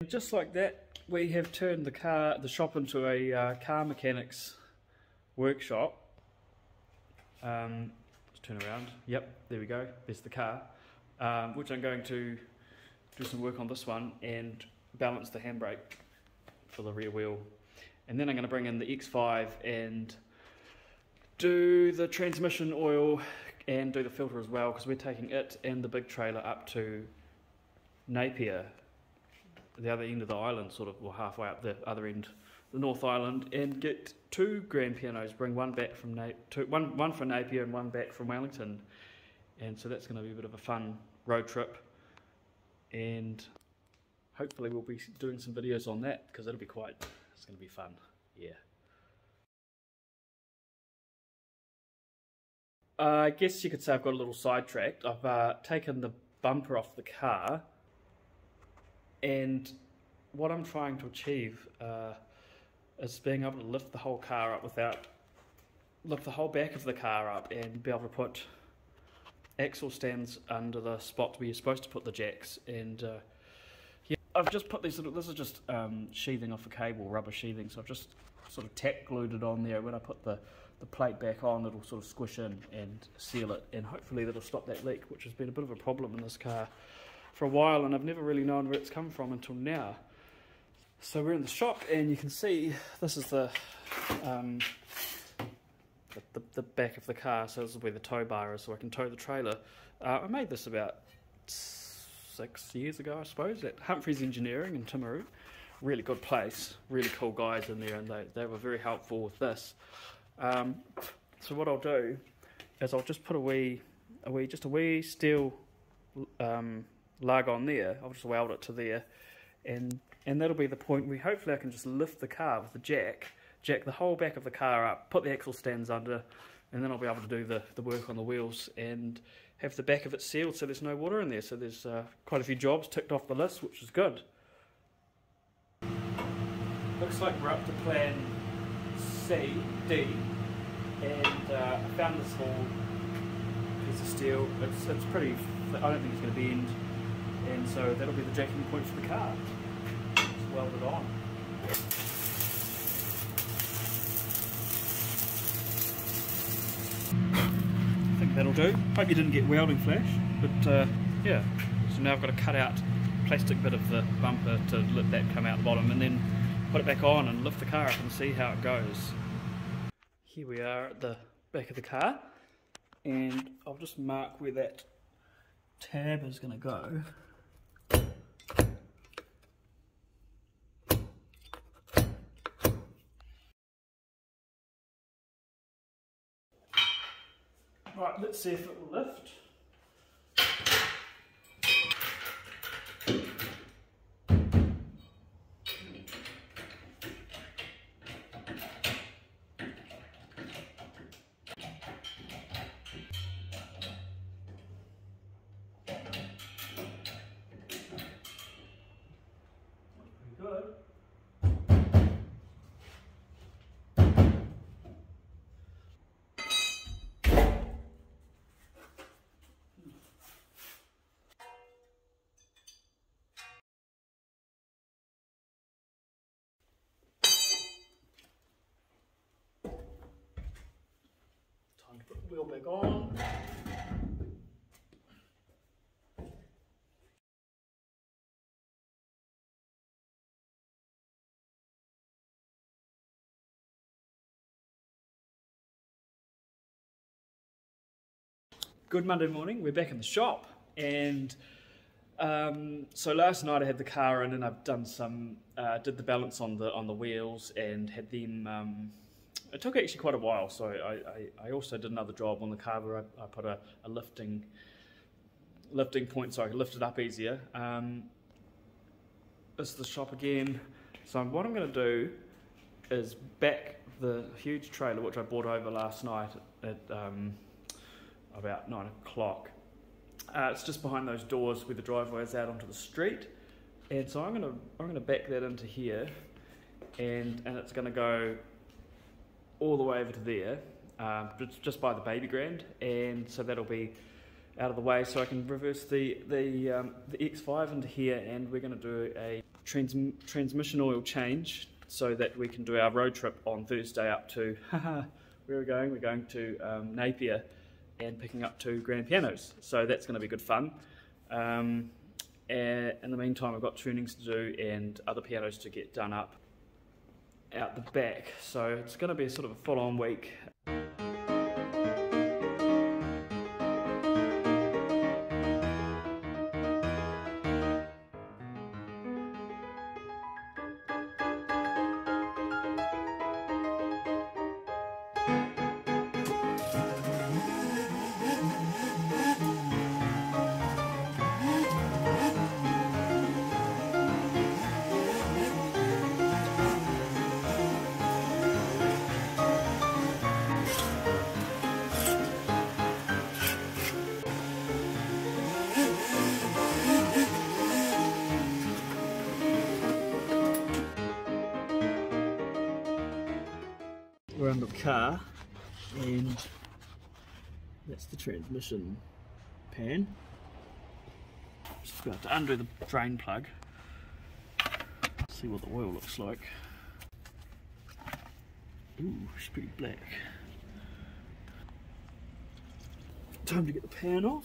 And just like that, we have turned the shop into a car mechanics workshop. Let's turn around. Yep, there we go. There's the car, which I'm going to do some work on this one and balance the handbrake for the rear wheel. And then I'm going to bring in the X5 and do the transmission oil and do the filter as well, because we're taking it and the big trailer up to Napier, the other end of the island, sort of, or halfway up the other end, the North Island, and get 2 grand pianos, bring one back from one for Napier and one back from Wellington. And so that's going to be a bit of a fun road trip, and hopefully we'll be doing some videos on that, because it's going to be fun, yeah. I guess you could say I've got a little sidetracked. I've taken the bumper off the car, and what I'm trying to achieve is being able to lift the whole car up lift the whole back of the car up and be able to put axle stands under the spots where you're supposed to put the jacks. And yeah, I've just put these little, this is just sheathing off a cable, rubber sheathing, so I've just sort of tack glued it on there. When I put the plate back on, it'll sort of squish in and seal it, and hopefully that'll stop that leak, which has been a bit of a problem in this car for a while, and I've never really known where it's come from until now. So we're in the shop, and you can see this is the back of the car, so this is where the tow bar is, so I can tow the trailer. I made this about 6 years ago, I suppose, at Humphrey's Engineering in Timaru. Really good place, really cool guys in there, and they were very helpful with this. So what I'll do is I'll just put a wee steel lug on there. I'll just weld it to there, and that'll be the point where hopefully I can just lift the car with the jack the whole back of the car up, put the axle stands under, and then I'll be able to do the work on the wheels and have the back of it sealed so there's no water in there. So there's quite a few jobs ticked off the list, which is good. Looks like we're up to plan D, and I found this small piece of steel. It's pretty, I don't think it's going to bend, and so that'll be the jacking point for the car. Just weld it on. I think that'll do. Hope you didn't get welding flash, but yeah. So now I've got to cut out a plastic bit of the bumper to let that come out the bottom, and then put it back on and lift the car up and see how it goes. Here we are at the back of the car, and I'll just mark where that tab is going to go. Right, let's see if it will lift. Good. Time to put the wheel back on. Good Monday morning, we're back in the shop, and so last night I had the car in and I've done some, did the balance on the wheels and had them, it took actually quite a while, so I also did another job on the car where I put a lifting point so I could lift it up easier. This is the shop again, so what I'm going to do is back the huge trailer which I brought over last night at about 9 o'clock. It's just behind those doors where the driveway is out onto the street, and so I'm gonna back that into here, and it's gonna go all the way over to there, just by the baby grand, and so that'll be out of the way so I can reverse the X5 into here, and we're going to do a transmission oil change so that we can do our road trip on Thursday up to, where are we going? We're going to Napier and picking up 2 grand pianos, so that's going to be good fun. And in the meantime I've got tunings to do and other pianos to get done up out the back, so it's going to be a sort of a full-on week. We're under the car, and that's the transmission pan. Just about to undo the drain plug, see what the oil looks like. Ooh, it's pretty black. Time to get the pan off.